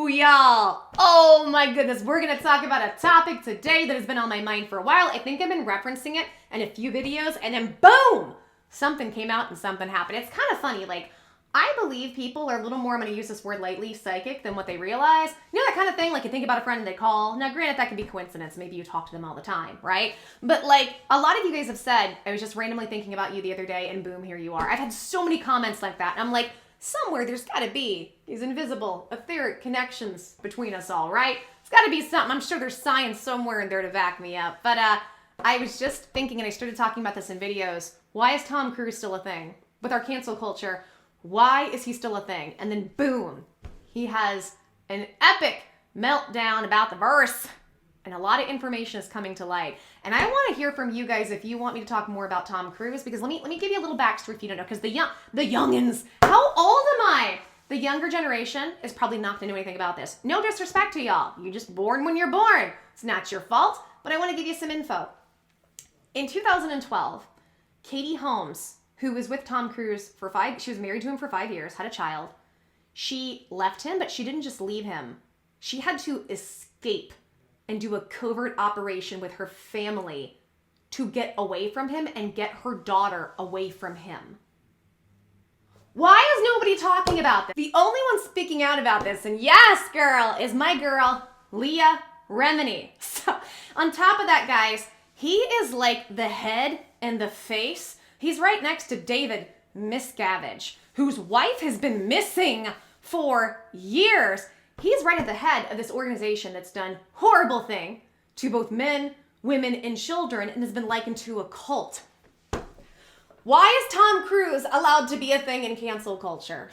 Ooh, y'all. Oh my goodness. We're going to talk about a topic today that has been on my mind for a while. I think I've been referencing it in a few videos, and then boom, something came out and something happened. It's kind of funny. Like, I believe people are a little more, I'm going to use this word lightly, psychic than what they realize. You know that kind of thing? Like, you think about a friend and they call. Now, granted, that could be coincidence. Maybe you talk to them all the time, right? But like, a lot of you guys have said, I was just randomly thinking about you the other day, and boom, here you are. I've had so many comments like that. And I'm like, somewhere there's got to be these invisible, etheric connections between us all, right? It's got to be something. I'm sure there's science somewhere in there to back me up. But I was just thinking, and I started talking about this in videos, why is Tom Cruise still a thing? With our cancel culture, why is he still a thing? And then boom, he has an epic meltdown about the verse. And a lot of information is coming to light. And I want to hear from you guys if you want me to talk more about Tom Cruise, because let me give you a little backstory if you don't know, because the youngins, how old am I? The younger generation is probably not going to know anything about this. No disrespect to y'all. You're just born when you're born. It's not your fault, but I want to give you some info. In 2012, Katie Holmes, who was with Tom Cruise she was married to him for 5 years, had a child. She left him, but she didn't just leave him. She had to escape and do a covert operation with her family to get away from him and get her daughter away from him. Why is nobody talking about this? The only one speaking out about this, and yes, girl, is my girl, Leah Remini. So, on top of that, guys, he is like the head and the face. He's right next to David Miscavige, whose wife has been missing for years. He's right at the head of this organization that's done horrible thing to both men, women, and children, and has been likened to a cult. Why is Tom Cruise allowed to be a thing in cancel culture?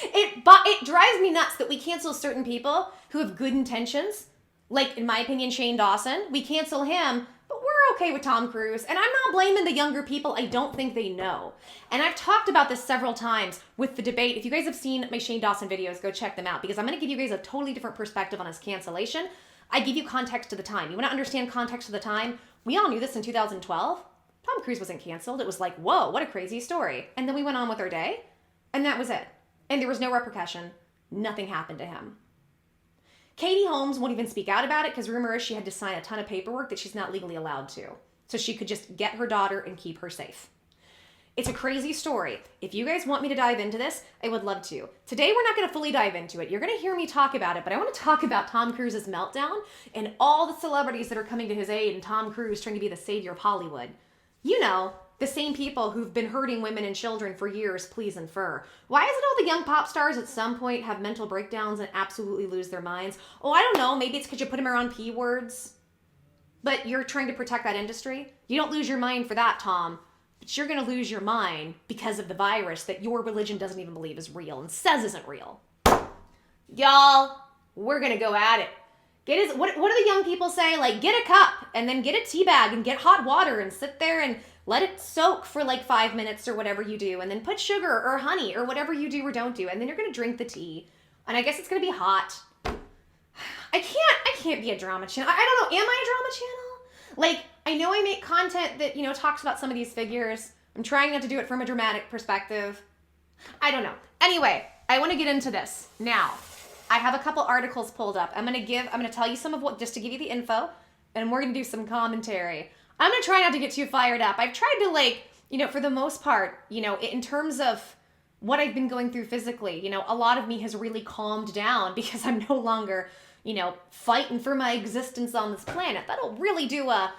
It drives me nuts that we cancel certain people who have good intentions. Like, in my opinion, Shane Dawson. We cancel him, but we're okay with Tom Cruise. And I'm not blaming the younger people. I don't think they know. And I've talked about this several times with the debate. If you guys have seen my Shane Dawson videos, go check them out, because I'm going to give you guys a totally different perspective on his cancellation. I give you context to the time. You want to understand context to the time? We all knew this in 2012. Tom Cruise wasn't canceled. It was like, whoa, what a crazy story. And then we went on with our day, and that was it. And there was no repercussion. Nothing happened to him. Katie Holmes won't even speak out about it, because rumor is she had to sign a ton of paperwork that she's not legally allowed to. So she could just get her daughter and keep her safe. It's a crazy story. If you guys want me to dive into this, I would love to. Today, we're not going to fully dive into it. You're going to hear me talk about it, but I want to talk about Tom Cruise's meltdown and all the celebrities that are coming to his aid and Tom Cruise trying to be the savior of Hollywood. You know, the same people who've been hurting women and children for years, please and fur. Why is it all the young pop stars at some point have mental breakdowns and absolutely lose their minds? Oh, I don't know. Maybe it's because you put them around P words. But you're trying to protect that industry. You don't lose your mind for that, Tom. But you're going to lose your mind because of the virus that your religion doesn't even believe is real and says isn't real. Y'all, we're going to go at it. What do the young people say? Like, get a cup and then get a tea bag and get hot water and sit there and let it soak for like 5 minutes or whatever you do. And then put sugar or honey or whatever you do or don't do. And then you're going to drink the tea. And I guess it's going to be hot. I can't be a drama channel. I don't know. Am I a drama channel? Like, I know I make content that, you know, talks about some of these figures. I'm trying not to do it from a dramatic perspective. I don't know. Anyway, I want to get into this. Now, I have a couple articles pulled up. I'm going to tell you some of what, just to give you the info, and we're going to do some commentary. I'm going to try not to get too fired up. I've tried to, like, you know, for the most part, you know, in terms of what I've been going through physically, you know, a lot of me has really calmed down because I'm no longer, you know, fighting for my existence on this planet. That'll really do that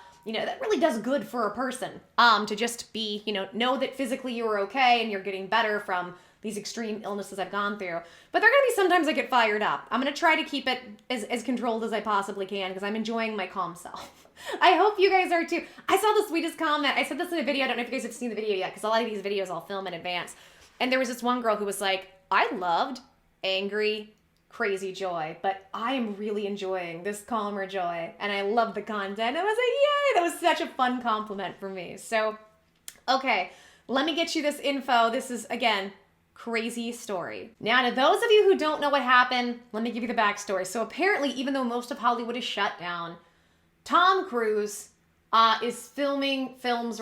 really does good for a person, to just be, you know that physically you are okay and you're getting better from these extreme illnesses I've gone through. But there are going to be sometimes I get fired up. I'm going to try to keep it as controlled as I possibly can because I'm enjoying my calm self. I hope you guys are too. I saw the sweetest comment. I said this in a video. I don't know if you guys have seen the video yet because a lot of these videos I'll film in advance. And there was this one girl who was like, I loved angry, crazy joy, but I am really enjoying this calmer joy. And I love the content. I was like, yay, that was such a fun compliment for me. So, okay, let me get you this info. This is, again, crazy story. Now, to those of you who don't know what happened, let me give you the backstory. So apparently, even though most of Hollywood is shut down, Tom Cruise is filming films.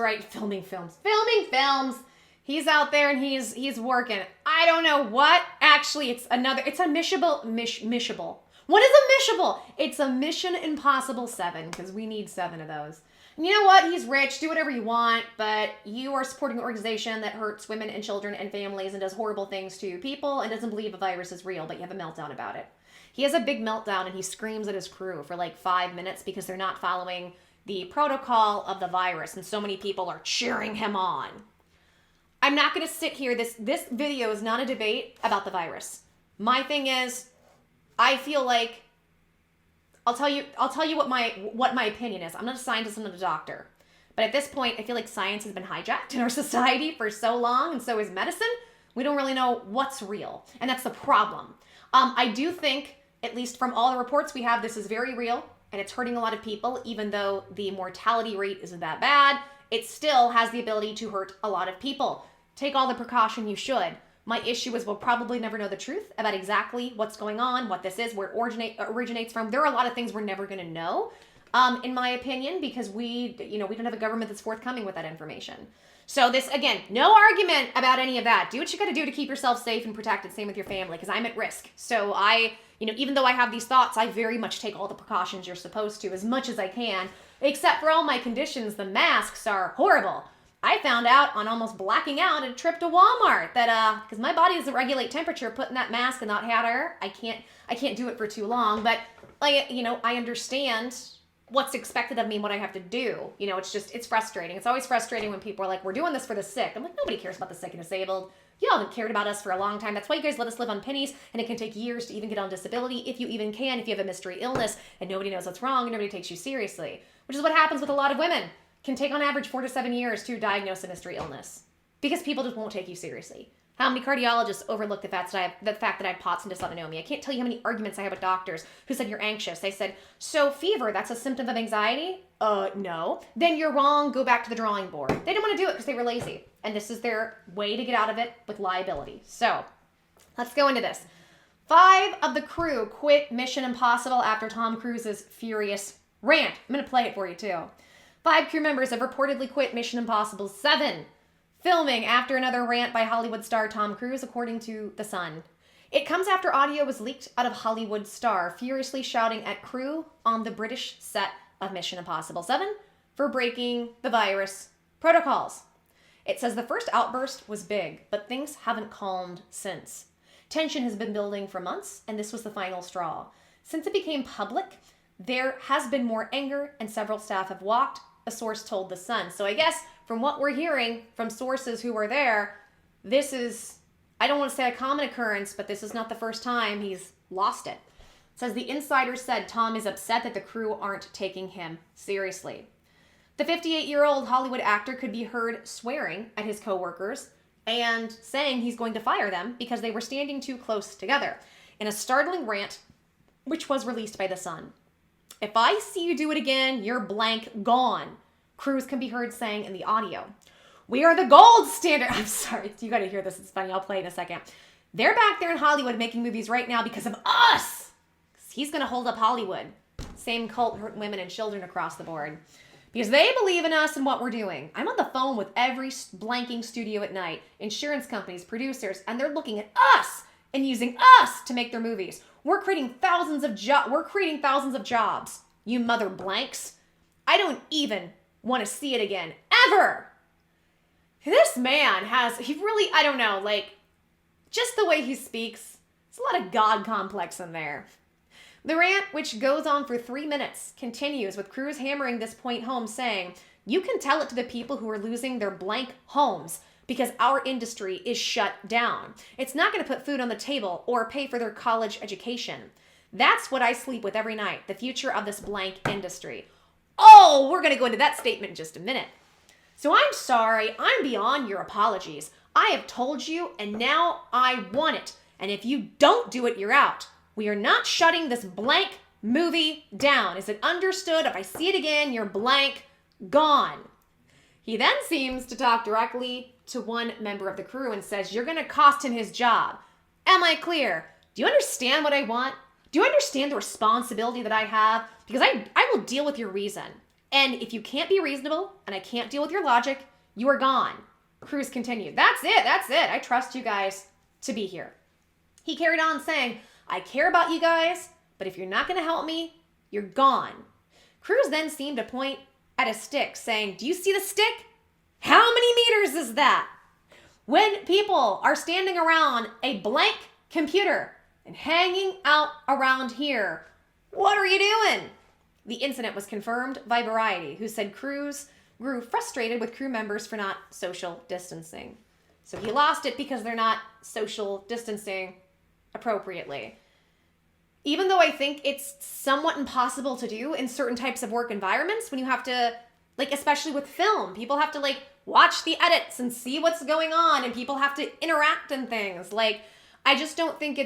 He's out there and he's working. I don't know what. Actually, it's a mishable. What is a mishable? It's a Mission Impossible 7, because we need 7 of those. And you know what? He's rich. Do whatever you want, but you are supporting an organization that hurts women and children and families and does horrible things to people and doesn't believe a virus is real, but you have a meltdown about it. He has a big meltdown and he screams at his crew for like 5 minutes because they're not following the protocol of the virus, and so many people are cheering him on. I'm not going to sit here. This video is not a debate about the virus. My thing is, I feel like I'll tell you what my opinion is. I'm not a scientist, I'm not a doctor. But at this point, I feel like science has been hijacked in our society for so long, and so is medicine. We don't really know what's real, and that's the problem. I do think, at least from all the reports we have, this is very real, and it's hurting a lot of people. Even though the mortality rate isn't that bad, it still has the ability to hurt a lot of people. Take all the precaution you should. My issue is we'll probably never know the truth about exactly what's going on, what this is, where it originates from. There are a lot of things we're never going to know, in my opinion, because we don't have a government that's forthcoming with that information. So this, again, no argument about any of that. Do what you got to do to keep yourself safe and protected. Same with your family, because I'm at risk. So even though I have these thoughts, I very much take all the precautions you're supposed to as much as I can, except for all my conditions. The masks are horrible. I found out on almost blacking out a trip to Walmart that, because my body doesn't regulate temperature, putting that mask in that hot air, I can't do it for too long. But I understand what's expected of me and what I have to do. It's frustrating. It's always frustrating when people are like, we're doing this for the sick. I'm like, nobody cares about the sick and disabled. Y'all haven't cared about us for a long time. That's why you guys let us live on pennies, and it can take years to even get on disability, if you even can, if you have a mystery illness, and nobody knows what's wrong, and nobody takes you seriously. Which is what happens with a lot of women. Can take on average 4 to 7 years to diagnose a mystery illness because people just won't take you seriously. How many cardiologists overlook the fact that I have POTS and dysautonomia? I can't tell you how many arguments I have with doctors who said you're anxious. They said, so fever, that's a symptom of anxiety? No. Then you're wrong. Go back to the drawing board. They didn't want to do it because they were lazy. And this is their way to get out of it with liability. So let's go into this. 5 of the crew quit Mission Impossible after Tom Cruise's furious rant. I'm going to play it for you too. 5 crew members have reportedly quit Mission Impossible 7, filming after another rant by Hollywood star Tom Cruise, according to The Sun. It comes after audio was leaked out of Hollywood star furiously shouting at crew on the British set of Mission Impossible 7 for breaking the virus protocols. It says the first outburst was big, but things haven't calmed since. Tension has been building for months, and this was the final straw. Since it became public, there has been more anger, and several staff have walked, a source told The Sun. So I guess from what we're hearing from sources who were there, this is, I don't want to say a common occurrence, but this is not the first time he's lost it. It says the insider said Tom is upset that the crew aren't taking him seriously. The 58-year-old Hollywood actor could be heard swearing at his coworkers and saying he's going to fire them because they were standing too close together in a startling rant, which was released by The Sun. If I see you do it again, you're blank gone, Cruise can be heard saying in the audio. We are the gold standard. I'm sorry, you gotta hear this. It's funny. I'll play it in a second. They're back there in Hollywood making movies right now because of us. He's gonna hold up Hollywood. Same cult hurting women and children across the board. Because they believe in us and what we're doing. I'm on the phone with every blanking studio at night, insurance companies, producers, and they're looking at us and using us to make their movies. We're creating thousands of jobs, you mother blanks. I don't even want to see it again, ever. This man I don't know, just the way he speaks, there's a lot of God complex in there. The rant, which goes on for 3 minutes, continues with Cruise hammering this point home, saying, you can tell it to the people who are losing their blank homes because our industry is shut down. It's not going to put food on the table or pay for their college education. That's what I sleep with every night, the future of this blank industry. Oh, we're going to go into that statement in just a minute. So I'm sorry, I'm beyond your apologies. I have told you, and now I want it. And if you don't do it, you're out. We are not shutting this blank movie down. Is it understood? If I see it again, you're blank, gone. He then seems to talk directly to one member of the crew and says, you're going to cost him his job. Am I clear? Do you understand what I want? Do you understand the responsibility that I have? Because I will deal with your reason. And if you can't be reasonable and I can't deal with your logic, you are gone. Cruise continued. That's it. I trust you guys to be here. He carried on saying, I care about you guys, but if you're not going to help me, you're gone. Cruz then seemed to point at a stick, saying, do you see the stick? How many meters is that? When people are standing around a blank computer and hanging out around here, what are you doing? The incident was confirmed by Variety, who said Cruz grew frustrated with crew members for not social distancing. So he lost it because they're not social distancing appropriately. Even though I think it's somewhat impossible to do in certain types of work environments, when you have to, like, especially with film, people have to, like, watch the edits and see what's going on, and people have to interact and things. Like, I just don't think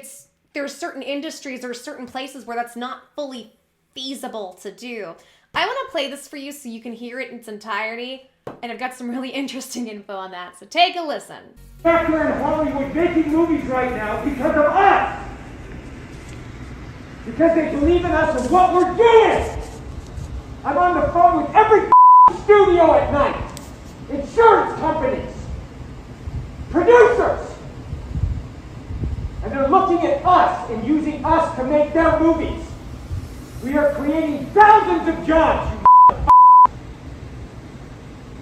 there's certain industries or certain places where that's not fully feasible to do. I want to play this for you so you can hear it in its entirety, and I've got some really interesting info on that, so take a listen. Back here in Hollywood making movies right now because of us! Because they believe in us and what we're doing! I'm on the phone with every studio at night. Insurance companies. Producers. And they're looking at us and using us to make their movies. We are creating thousands of jobs, you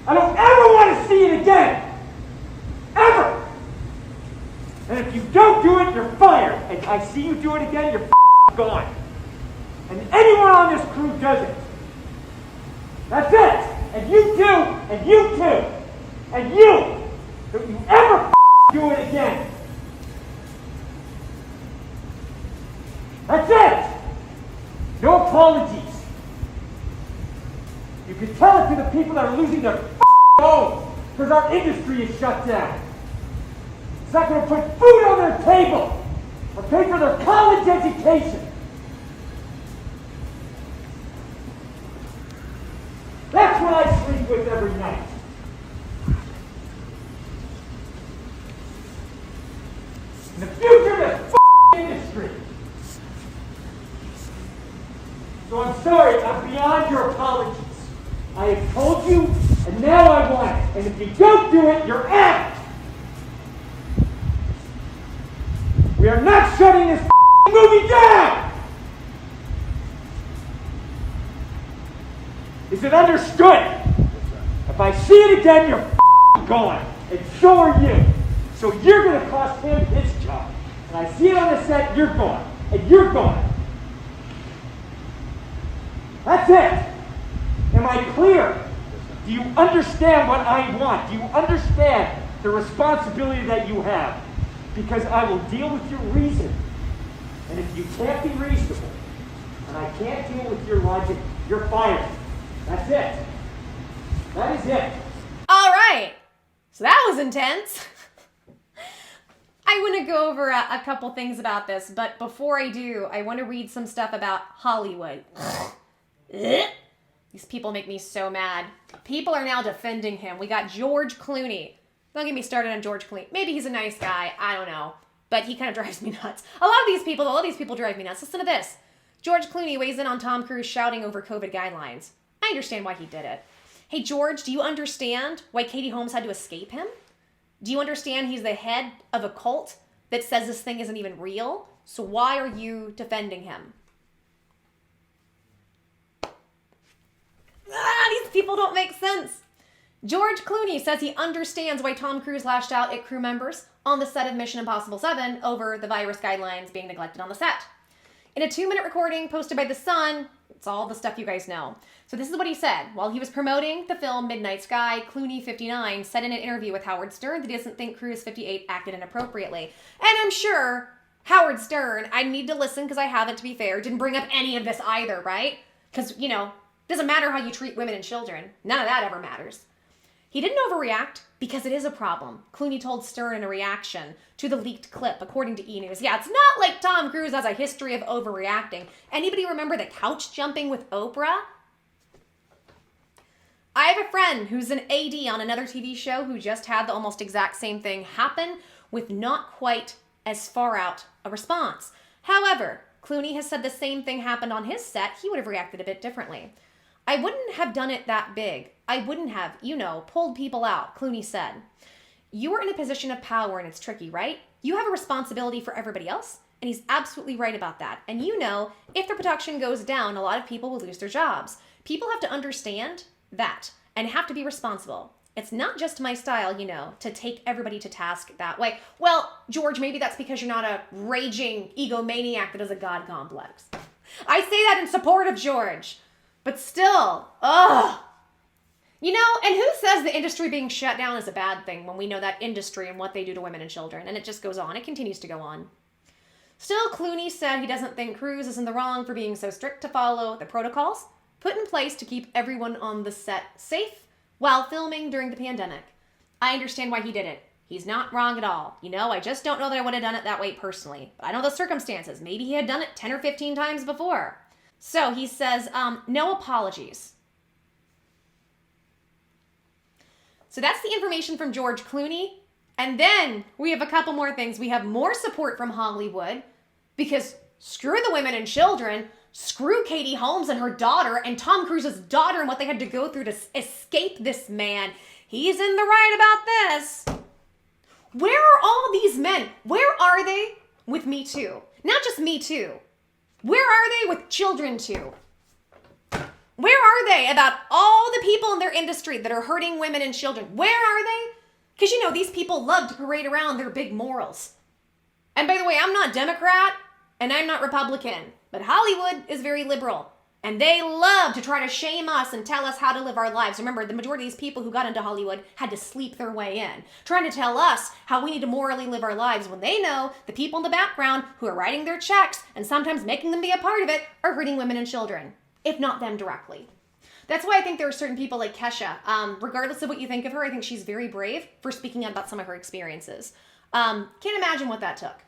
I don't ever want to see it again! Ever! And if you don't do it, you're fired. And I see you do it again, you're gone. And anyone on this crew does it. That's it. And you too, and you too, and you. Don't you ever do it again. That's it. No apologies. You can tell it to the people that are losing their homes because our industry is shut down. It's not going to put food on their table or pay for their college education. That's what I sleep with every night. And the future of this industry. So I'm sorry, I'm beyond your apologies. I have told you, and now I want it. And if you don't do it, you're out. We are not shutting this movie down! Is it understood? If I see it again, you're gone. And so are you. So you're going to cost him his job. And I see it on the set, you're gone. And you're gone. That's it. Am I clear? Do you understand what I want? Do you understand the responsibility that you have? Because I will deal with your reason. And if you can't be reasonable, and I can't deal with your logic, you're fired. That's it. That is it. All right. So that was intense. I want to go over a couple things about this, but before I do, I want to read some stuff about Hollywood. These people make me so mad. People are now defending him. We got George Clooney. Don't get me started on George Clooney. Maybe he's a nice guy. I don't know. But he kind of drives me nuts. A lot of these people drive me nuts. Listen to this. George Clooney weighs in on Tom Cruise shouting over COVID guidelines. I understand why he did it. Hey, George, do you understand why Katie Holmes had to escape him? Do you understand he's the head of a cult that says this thing isn't even real? So why are you defending him? These people don't make sense. George Clooney says he understands why Tom Cruise lashed out at crew members on the set of Mission Impossible 7 over the virus guidelines being neglected on the set. In a 2-minute recording posted by The Sun, it's all the stuff you guys know. So this is what he said. While he was promoting the film Midnight Sky, Clooney, 59, said in an interview with Howard Stern that he doesn't think Cruise, 58, acted inappropriately. And I'm sure Howard Stern, I need to listen because I haven't, to be fair, didn't bring up any of this either, right? Because, you know, doesn't matter how you treat women and children. None of that ever matters. He didn't overreact because it is a problem, Clooney told Stern in a reaction to the leaked clip, according to E! News. Yeah, it's not like Tom Cruise has a history of overreacting. Anybody remember the couch jumping with Oprah? I have a friend who's an AD on another TV show who just had the almost exact same thing happen with not quite as far out a response. However, Clooney has said the same thing happened on his set. He would have reacted a bit differently. I wouldn't have done it that big. I wouldn't have, pulled people out, Clooney said. You are in a position of power and it's tricky, right? You have a responsibility for everybody else, And he's absolutely right about that. And you know, if the production goes down, a lot of people will lose their jobs. People have to understand that and have to be responsible. It's not just my style, you know, to take everybody to task that way. Well, George, maybe that's because you're not a raging egomaniac that has a God complex. I say that in support of George. But still, ugh. You know, and who says the industry being shut down is a bad thing when we know that industry and what they do to women and children? And it just goes on. It continues to go on. Still, Clooney said he doesn't think Cruise is in the wrong for being so strict to follow the protocols put in place to keep everyone on the set safe while filming during the pandemic. I understand why he did it. He's not wrong at all. You know, I just don't know that I would have done it that way personally. But I know the circumstances. Maybe he had done it 10 or 15 times before. So he says, no apologies. So that's the information from George Clooney. And then we have a couple more things. We have more support from Hollywood because screw the women and children. Screw Katie Holmes and her daughter and Tom Cruise's daughter and what they had to go through to escape this man. He's in the right about this. Where are all these men? Where are they with Me Too? Not just Me Too. Where are they with Children Too? Where are they about all the people in their industry that are hurting women and children? Where are they? Because, you know, these people love to parade around their big morals. And by the way, I'm not Democrat and I'm not Republican. But Hollywood is very liberal, and they love to try to shame us and tell us how to live our lives. Remember, the majority of these people who got into Hollywood had to sleep their way in, trying to tell us how we need to morally live our lives when they know the people in the background who are writing their checks and sometimes making them be a part of it are hurting women and children, if not them directly. That's why I think there are certain people like Kesha. Regardless of what you think of her, I think she's very brave for speaking out about some of her experiences. Can't imagine what that took.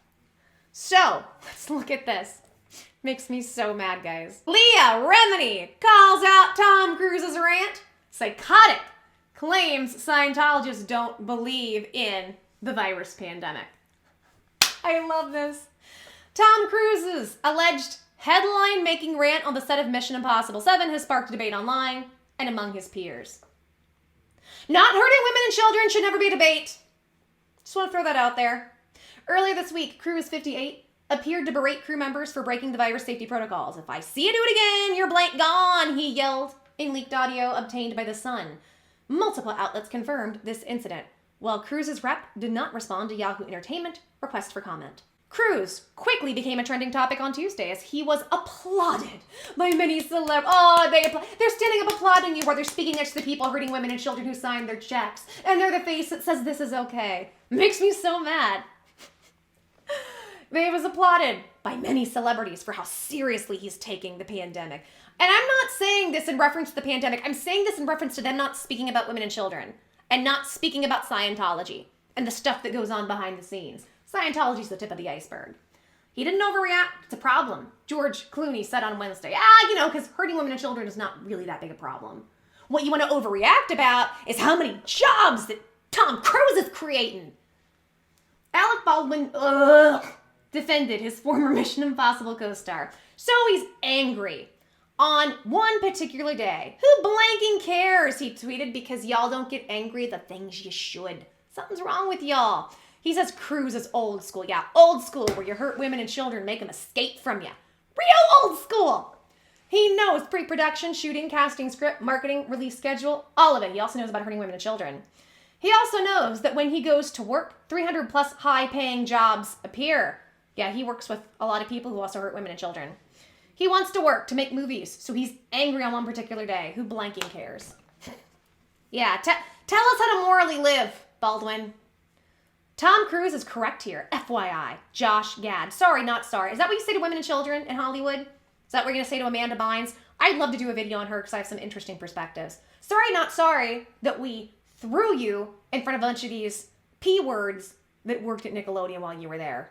So, let's look at this. Makes me so mad, guys. Leah Remini calls out Tom Cruise's rant. Psychotic. Claims Scientologists don't believe in the virus pandemic. I love this. Tom Cruise's alleged headline-making rant on the set of Mission Impossible 7 has sparked debate online and among his peers. Not hurting women and children should never be a debate. Just want to throw that out there. Earlier this week, Cruise 58 appeared to berate crew members for breaking the virus safety protocols. If I see you do it again, you're blank gone, he yelled in leaked audio obtained by The Sun. Multiple outlets confirmed this incident, while Cruise's rep did not respond to Yahoo Entertainment request for comment. Cruise quickly became a trending topic on Tuesday as he was applauded by many celebs. Oh, they're standing up applauding you while they're speaking next to the people hurting women and children who signed their checks. And they're the face that says this is okay. Makes me so mad. They was applauded by many celebrities for how seriously he's taking the pandemic. And I'm not saying this in reference to the pandemic. I'm saying this in reference to them not speaking about women and children and not speaking about Scientology and the stuff that goes on behind the scenes. Scientology's the tip of the iceberg. He didn't overreact. It's a problem. George Clooney said on Wednesday, because hurting women and children is not really that big a problem. What you want to overreact about is how many jobs that Tom Cruise is creating. Alec Baldwin, defended his former Mission Impossible co-star. So he's angry. On one particular day, who blanking cares, he tweeted, because y'all don't get angry at the things you should. Something's wrong with y'all. He says Cruise is old school. Yeah, old school, where you hurt women and children, make them escape from you. Real old school. He knows pre-production, shooting, casting, script, marketing, release schedule, all of it. He also knows about hurting women and children. He also knows that when he goes to work, 300 plus high-paying jobs appear. Yeah, he works with a lot of people who also hurt women and children. He wants to work to make movies, so he's angry on one particular day. Who blanking cares? Yeah, tell us how to morally live, Baldwin. Tom Cruise is correct here. FYI. Josh Gad. Sorry, not sorry. Is that what you say to women and children in Hollywood? Is that what you're going to say to Amanda Bynes? I'd love to do a video on her because I have some interesting perspectives. Sorry, not sorry that we threw you in front of a bunch of these P-words that worked at Nickelodeon while you were there.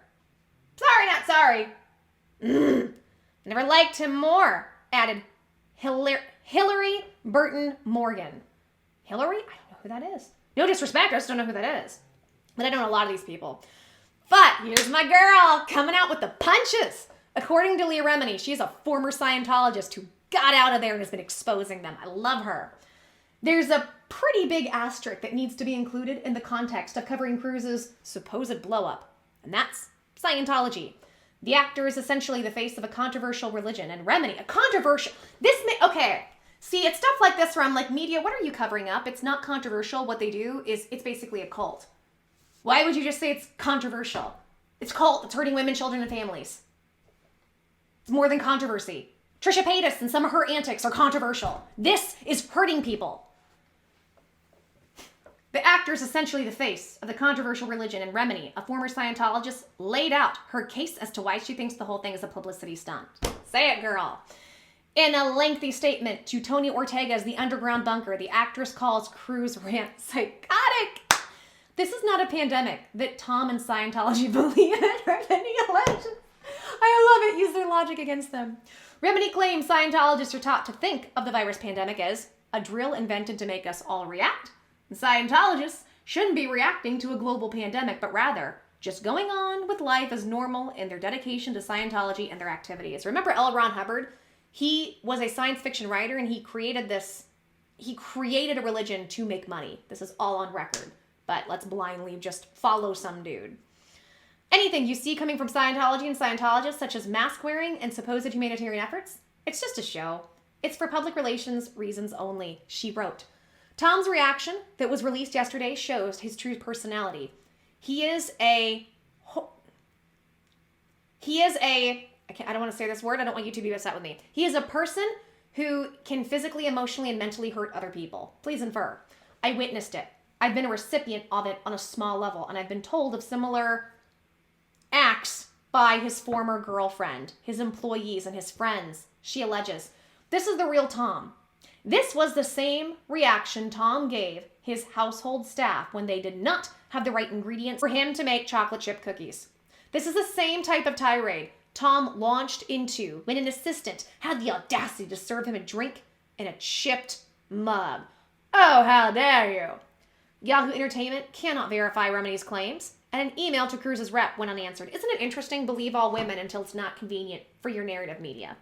Sorry, not sorry. Never liked him more, added Hillary Burton Morgan. Hillary? I don't know who that is. No disrespect, I just don't know who that is. But I don't know a lot of these people. But here's my girl coming out with the punches. According to Leah Remini, she's a former Scientologist who got out of there and has been exposing them. I love her. There's a pretty big asterisk that needs to be included in the context of covering Cruise's supposed blow-up, and that's Scientology. The actor is essentially the face of a controversial religion and remedy. Okay. See, it's stuff like this where I'm like, media, what are you covering up? It's not controversial. What they do is it's basically a cult. Why would you just say it's controversial? It's cult. It's hurting women, children, and families. It's more than controversy. Trisha Paytas and some of her antics are controversial. This is hurting people. The actor is essentially the face of the controversial religion, and Remini, a former Scientologist, laid out her case as to why she thinks the whole thing is a publicity stunt. Say it, girl. In a lengthy statement to Tony Ortega's The Underground Bunker, the actress calls Cruz' rant psychotic. This is not a pandemic that Tom and Scientology believe in or any allegations. I love it. Use their logic against them. Remini claims Scientologists are taught to think of the virus pandemic as a drill invented to make us all react. And Scientologists shouldn't be reacting to a global pandemic, but rather just going on with life as normal in their dedication to Scientology and their activities. Remember L. Ron Hubbard? He was a science fiction writer, and he created a religion to make money. This is all on record, but let's blindly just follow some dude. Anything you see coming from Scientology and Scientologists, such as mask wearing and supposed humanitarian efforts, it's just a show. It's for public relations reasons only, she wrote. Tom's reaction that was released yesterday shows his true personality. I don't want to say this word. I don't want you to be upset with me. He is a person who can physically, emotionally, and mentally hurt other people. Please infer. I witnessed it. I've been a recipient of it on a small level, and I've been told of similar acts by his former girlfriend, his employees, and his friends, she alleges. This is the real Tom. This was the same reaction Tom gave his household staff when they did not have the right ingredients for him to make chocolate chip cookies. This is the same type of tirade Tom launched into when an assistant had the audacity to serve him a drink in a chipped mug. Oh, how dare you! Yahoo Entertainment cannot verify Remini's claims, and an email to Cruz's rep went unanswered. Isn't it interesting? Believe all women until it's not convenient for your narrative media.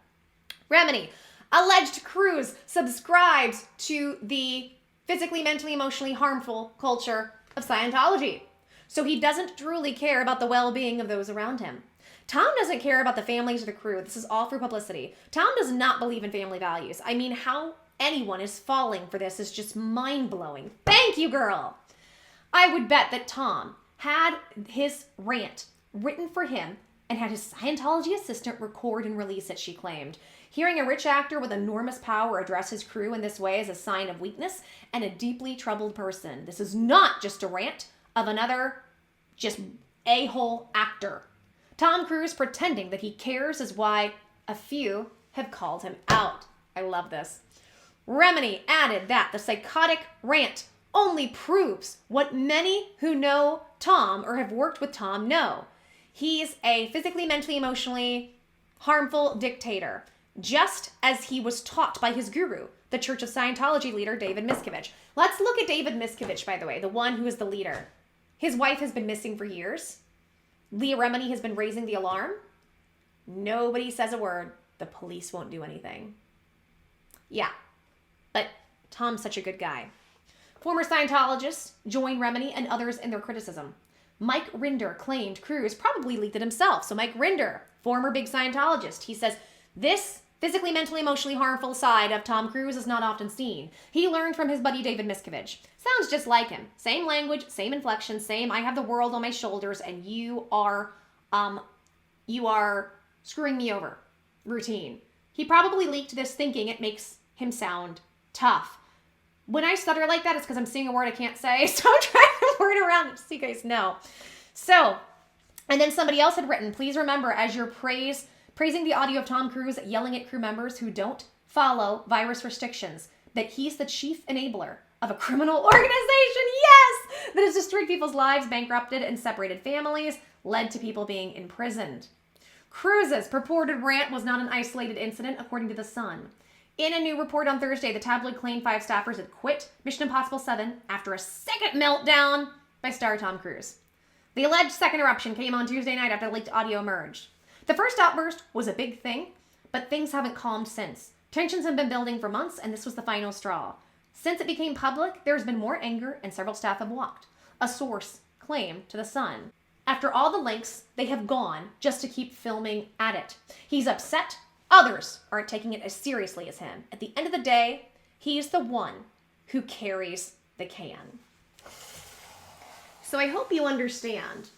Remini, alleged Cruz subscribes to the physically, mentally, emotionally harmful culture of Scientology. So he doesn't truly care about the well-being of those around him. Tom doesn't care about the families or the crew. This is all for publicity. Tom does not believe in family values. I mean, how anyone is falling for this is just mind-blowing. Thank you, girl! I would bet that Tom had his rant written for him and had his Scientology assistant record and release it, she claimed. Hearing a rich actor with enormous power address his crew in this way is a sign of weakness and a deeply troubled person. This is not just a rant of another just a-hole actor. Tom Cruise pretending that he cares is why a few have called him out. I love this. Remini added that the psychotic rant only proves what many who know Tom or have worked with Tom know. He's a physically, mentally, emotionally harmful dictator, just as he was taught by his guru, the Church of Scientology leader, David Miscavige. Let's look at David Miscavige, by the way, the one who is the leader. His wife has been missing for years. Leah Remini has been raising the alarm. Nobody says a word. The police won't do anything. Yeah, but Tom's such a good guy. Former Scientologists join Remini and others in their criticism. Mike Rinder claimed Cruz probably leaked it himself. So Mike Rinder, former big Scientologist, he says, this physically, mentally, emotionally harmful side of Tom Cruise is not often seen. He learned from his buddy David Miscavige. Sounds just like him. Same language, same inflection, same I have the world on my shoulders and you are screwing me over routine. He probably leaked this thinking it makes him sound tough. When I stutter like that, it's because I'm saying a word I can't say, so I'm trying to word around it so you guys know. So, and then somebody else had written, please remember as you're praising the audio of Tom Cruise yelling at crew members who don't follow virus restrictions, that he's the chief enabler of a criminal organization, yes, that has destroyed people's lives, bankrupted and separated families, led to people being imprisoned. Cruz's purported rant was not an isolated incident, according to The Sun. In a new report on Thursday, the tabloid claimed 5 staffers had quit Mission Impossible 7 after a second meltdown by star Tom Cruise. The alleged second eruption came on Tuesday night after leaked audio emerged. The first outburst was a big thing, but things haven't calmed since. Tensions have been building for months, and this was the final straw. Since it became public, there's been more anger, and several staff have walked. A source claimed to The Sun. after all the lengths they have gone just to keep filming at it. He's upset. Others aren't taking it as seriously as him. At the end of the day, he's the one who carries the can. So I hope you understand.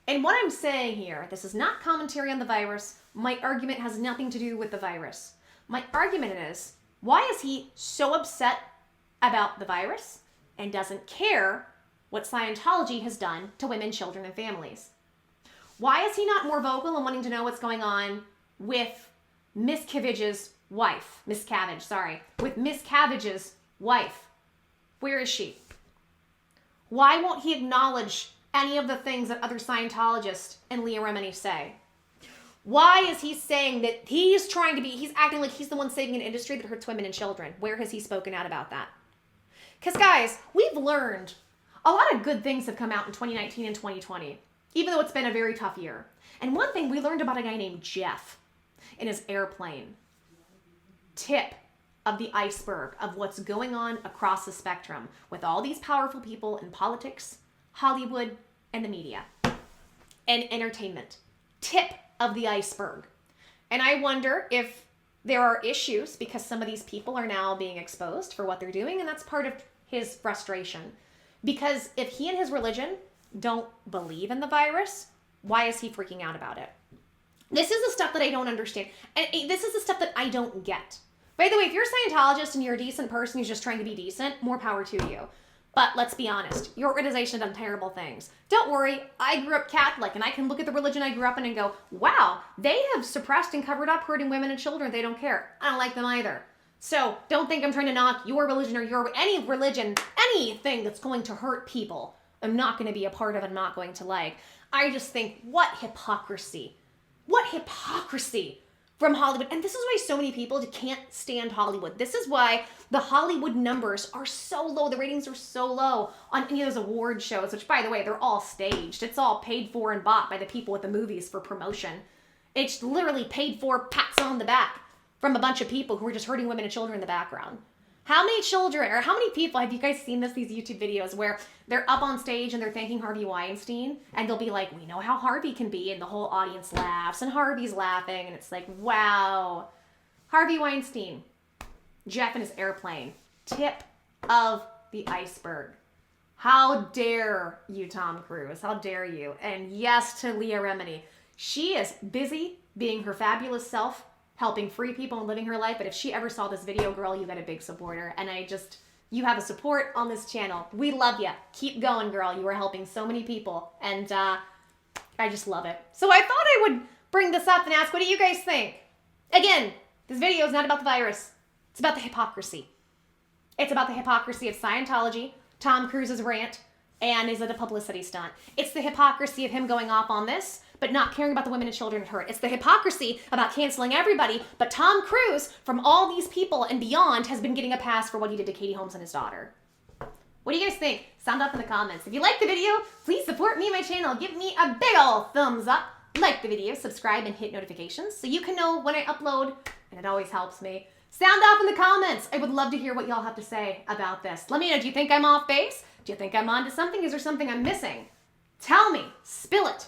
And what I'm saying here, this is not commentary on the virus. My argument has nothing to do with the virus. My argument is, why is he so upset about the virus and doesn't care what Scientology has done to women, children, and families? Why is he not more vocal and wanting to know what's going on with Miss Cavige's wife? Miss Cavige, sorry. With Miss Cavige's wife. Where is she? Why won't he acknowledge any of the things that other Scientologists and Leah Remini say? Why is he saying that he's acting like he's the one saving an industry that hurts women and children? Where has he spoken out about that? Because guys, we've learned a lot of good things have come out in 2019 and 2020, even though it's been a very tough year. And one thing we learned about a guy named Jeff in his airplane. Tip of the iceberg of what's going on across the spectrum with all these powerful people in politics, Hollywood, and the media, and entertainment. Tip of the iceberg. And I wonder if there are issues because some of these people are now being exposed for what they're doing, and that's part of his frustration. Because if he and his religion don't believe in the virus, why is he freaking out about it? This is the stuff that I don't understand. And this is the stuff that I don't get. By the way, if you're a Scientologist and you're a decent person who's just trying to be decent, more power to you. But let's be honest, your organization has done terrible things. Don't worry, I grew up Catholic, and I can look at the religion I grew up in and go, wow, they have suppressed and covered up hurting women and children. They don't care. I don't like them either. So don't think I'm trying to knock your religion or any religion, anything that's going to hurt people. I'm not going to be a part of and not going to like. I just think, what hypocrisy. What hypocrisy from Hollywood. And this is why so many people can't stand Hollywood. This is why the Hollywood numbers are so low. The ratings are so low on any of those award shows, which, by the way, they're all staged. It's all paid for and bought by the people with the movies for promotion. It's literally paid for, pats on the back from a bunch of people who are just hurting women and children in the background. How many children, or how many people, have you guys seen these YouTube videos where they're up on stage and they're thanking Harvey Weinstein, and they'll be like, we know how Harvey can be, and the whole audience laughs, and Harvey's laughing, and it's like, wow. Harvey Weinstein, Jeff in his airplane, tip of the iceberg. How dare you, Tom Cruise? How dare you? And yes to Leah Remini. She is busy being her fabulous self, helping free people and living her life. But if she ever saw this video, girl, you got a big supporter. And you have a support on this channel. We love you. Keep going, girl. You are helping so many people. And I just love it. So I thought I would bring this up and ask, what do you guys think? Again, this video is not about the virus. It's about the hypocrisy. It's about the hypocrisy of Scientology, Tom Cruise's rant, and is it a publicity stunt? It's the hypocrisy of him going off on this, but not caring about the women and children it hurt. It's the hypocrisy about canceling everybody, but Tom Cruise, from all these people and beyond, has been getting a pass for what he did to Katie Holmes and his daughter. What do you guys think? Sound off in the comments. If you like the video, please support me and my channel. Give me a big ol' thumbs up. Like the video, subscribe, and hit notifications so you can know when I upload, and it always helps me. Sound off in the comments. I would love to hear what y'all have to say about this. Let me know, do you think I'm off base? Do you think I'm onto something? Is there something I'm missing? Tell me. Spill it.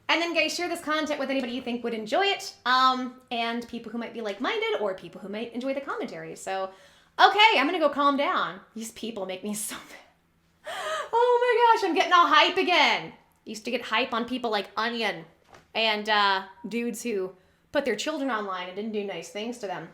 And then guys, share this content with anybody you think would enjoy it, and people who might be like-minded or people who might enjoy the commentary. So, okay, I'm gonna go calm down. These people make me so mad. Oh my gosh, I'm getting all hype again. Used to get hype on people like Onision and dudes who put their children online and didn't do nice things to them.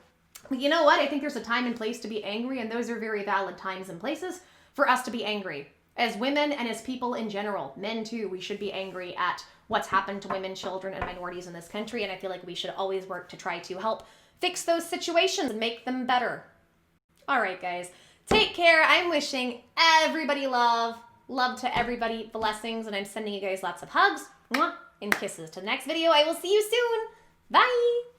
But you know what? I think there's a time and place to be angry, and those are very valid times and places for us to be angry. As women and as people in general, men too, we should be angry at what's happened to women, children, and minorities in this country, and I feel like we should always work to try to help fix those situations and make them better. All right, guys, take care. I'm wishing everybody love to everybody, blessings, and I'm sending you guys lots of hugs and kisses. To the next video, I will see you soon. Bye!